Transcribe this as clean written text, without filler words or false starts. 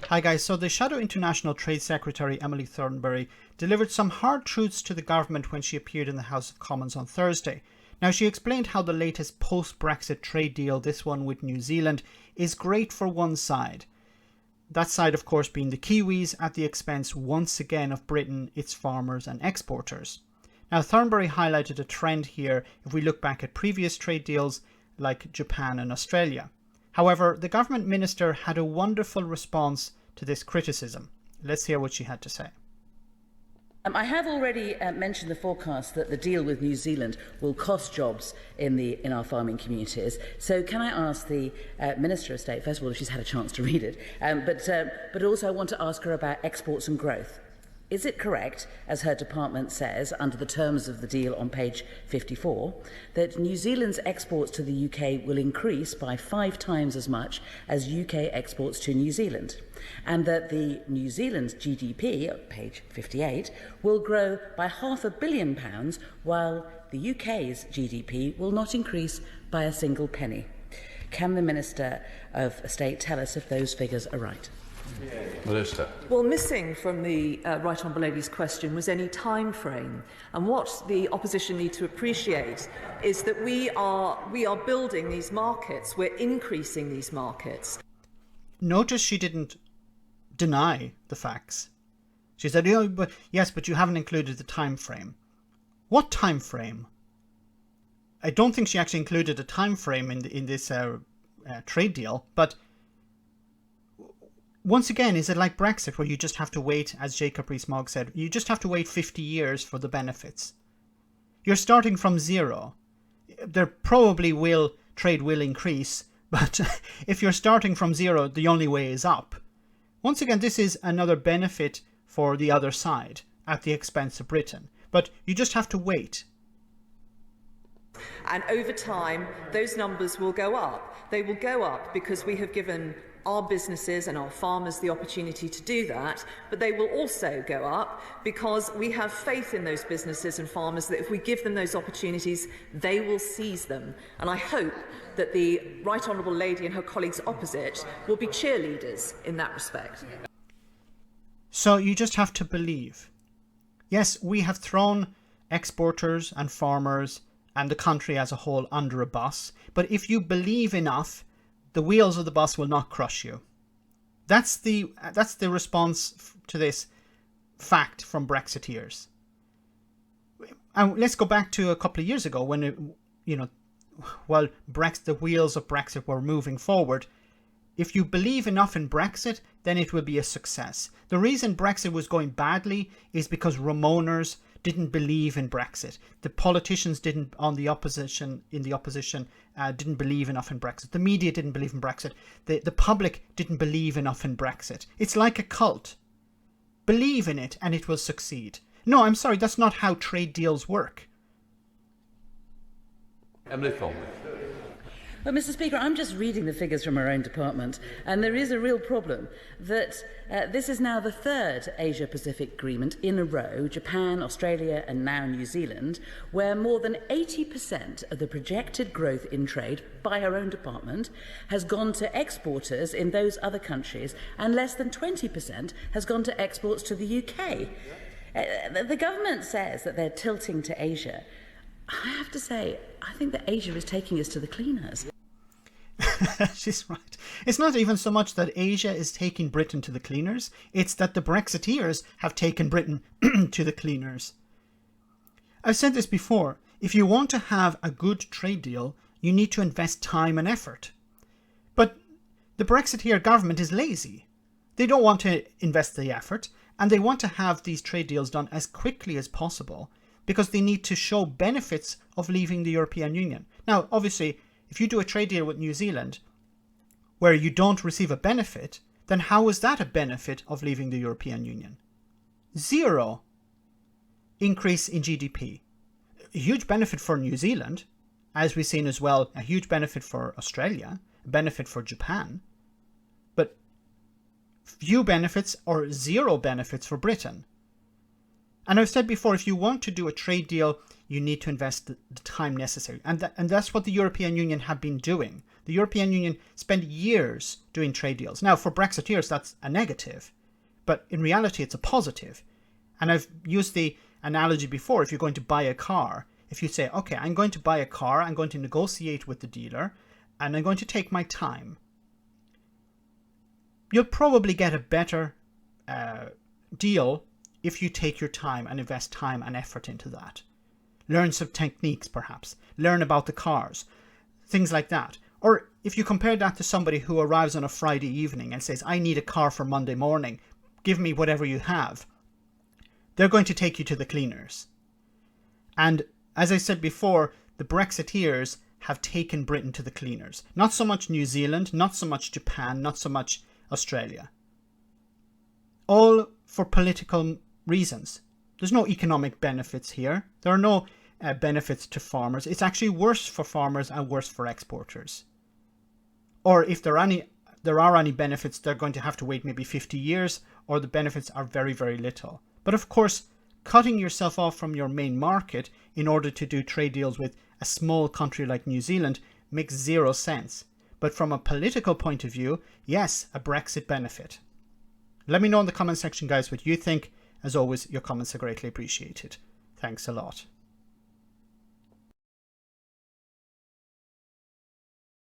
Hi guys, so the Shadow International Trade Secretary Emily Thornberry delivered some hard truths to the government when she appeared in the House of Commons on Thursday. Now she explained how the latest post-Brexit trade deal, this one with New Zealand, is great for one side. That side of course being the Kiwis at the expense once again of Britain, its farmers and exporters. Now Thornberry highlighted a trend here if we look back at previous trade deals like Japan and Australia. However, the government minister had a wonderful response to this criticism. Let's hear what she had to say. I have already mentioned the forecast that the deal with New Zealand will cost jobs in our farming communities. So can I ask the Minister of State, first of all, if she's had a chance to read it, but also I want to ask her about exports and growth. Is it correct, as her department says, under the terms of the deal on page 54, that New Zealand's exports to the UK will increase by 5 times as much as UK exports to New Zealand, and that the New Zealand's GDP, at page 58, will grow by £500 million, while the UK's GDP will not increase by a single penny? Can the Minister of State tell us if those figures are right? Minister. Well, missing from the Right Honourable Lady's question was any time frame. And what the opposition need to appreciate is that we are building these markets, we're increasing these markets. Notice she didn't deny the facts. She said, yes, but you haven't included the time frame. What time frame? I don't think she actually included a time frame in this trade deal, but once again, is it like Brexit, where you just have to wait, as Jacob Rees-Mogg said, you just have to wait 50 years for the benefits? You're starting from zero. There probably trade will increase, but if you're starting from zero, the only way is up. Once again, this is another benefit for the other side at the expense of Britain. But you just have to wait. And over time, those numbers will go up. They will go up because we have given our businesses and our farmers the opportunity to do that, but they will also go up because we have faith in those businesses and farmers that if we give them those opportunities, they will seize them. And I hope that the Right Honourable Lady and her colleagues opposite will be cheerleaders in that respect. So you just have to believe. Yes, we have thrown exporters and farmers and the country as a whole under a bus, but if you believe enough, the wheels of the bus will not crush you. That's the response to this fact from Brexiteers. And let's go back to a couple of years ago when, while the wheels of Brexit were moving forward. If you believe enough in Brexit, then it will be a success. The reason Brexit was going badly is because Ramoners didn't believe in Brexit. The politicians in the opposition didn't believe enough in Brexit. The media didn't believe in Brexit. The public didn't believe enough in Brexit. It's like a cult. Believe in it and it will succeed. No, I'm sorry, that's not how trade deals work. Emily Thornberry. Well, Mr. Speaker, I'm just reading the figures from our own department, and there is a real problem that this is now the third Asia-Pacific agreement in a row, Japan, Australia and now New Zealand, where more than 80% of the projected growth in trade by our own department has gone to exporters in those other countries, and less than 20% has gone to exports to the UK. The government says that they're tilting to Asia. I have to say, I think that Asia is taking us to the cleaners. She's right. It's not even so much that Asia is taking Britain to the cleaners, it's that the Brexiteers have taken Britain to the cleaners. I've said this before, if you want to have a good trade deal, you need to invest time and effort. But the Brexiteer government is lazy. They don't want to invest the effort, and they want to have these trade deals done as quickly as possible, because they need to show benefits of leaving the European Union. Now, obviously, if you do a trade deal with New Zealand where you don't receive a benefit, then how is that a benefit of leaving the European Union? 0 increase in GDP. A huge benefit for New Zealand, as we've seen as well, a huge benefit for Australia, a benefit for Japan, but few benefits or 0 benefits for Britain. And I've said before, if you want to do a trade deal, you need to invest the time necessary. And that's what the European Union have been doing. The European Union spent years doing trade deals. Now, for Brexiteers, that's a negative. But in reality, it's a positive. And I've used the analogy before. If you're going to buy a car, if you say, okay, I'm going to buy a car, I'm going to negotiate with the dealer, and I'm going to take my time, you'll probably get a better deal if you take your time and invest time and effort into that. Learn some techniques, perhaps. Learn about the cars. Things like that. Or if you compare that to somebody who arrives on a Friday evening and says, I need a car for Monday morning, give me whatever you have, they're going to take you to the cleaners. And as I said before, the Brexiteers have taken Britain to the cleaners. Not so much New Zealand, not so much Japan, not so much Australia. All for political reasons. There's no economic benefits here. There are no benefits to farmers. It's actually worse for farmers and worse for exporters. Or if there are any benefits, they're going to have to wait maybe 50 years, or the benefits are very, very little. But of course, cutting yourself off from your main market in order to do trade deals with a small country like New Zealand makes zero sense. But from a political point of view, yes, a Brexit benefit. Let me know in the comment section, guys, what you think. As always, your comments are greatly appreciated. Thanks a lot.